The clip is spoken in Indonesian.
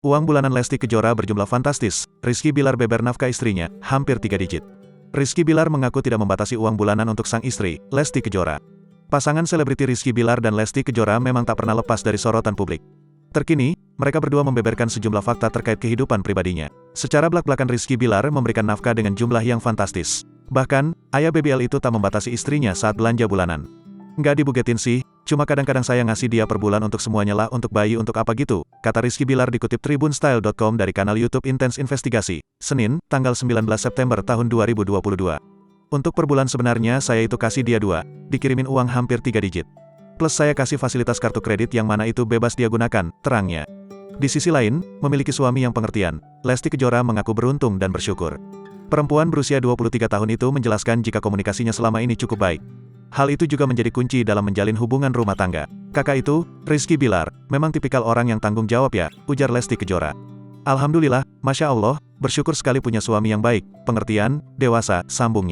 Uang bulanan Lesti Kejora berjumlah fantastis. Rizky Bilar beber nafkah istrinya, hampir 3 digit. Rizky Bilar mengaku tidak membatasi uang bulanan untuk sang istri, Lesti Kejora. Pasangan selebriti Rizky Bilar dan Lesti Kejora memang tak pernah lepas dari sorotan publik. Terkini, mereka berdua membeberkan sejumlah fakta terkait kehidupan pribadinya. Secara belak-belakan Rizky Bilar memberikan nafkah dengan jumlah yang fantastis. Bahkan, ayah BBL itu tak membatasi istrinya saat belanja bulanan. Nggak dibugetin sih, cuma kadang-kadang saya ngasih dia per bulan untuk semuanya lah, untuk bayi untuk apa gitu, kata Rizky Bilar dikutip tribunstyle.com dari kanal YouTube Intense Investigasi, Senin, tanggal 19 September tahun 2022. Untuk per bulan sebenarnya saya itu kasih dia 2, dikirimin uang hampir 3 digit. Plus saya kasih fasilitas kartu kredit yang mana itu bebas dia gunakan, terangnya. Di sisi lain, memiliki suami yang pengertian, Lesti Kejora mengaku beruntung dan bersyukur. Perempuan berusia 23 tahun itu menjelaskan jika komunikasinya selama ini cukup baik. Hal itu juga menjadi kunci dalam menjalin hubungan rumah tangga. Kakak itu, Rizky Bilar, memang tipikal orang yang tanggung jawab ya, ujar Lesti Kejora. Alhamdulillah, Masya Allah, bersyukur sekali punya suami yang baik, pengertian, dewasa, sambungnya.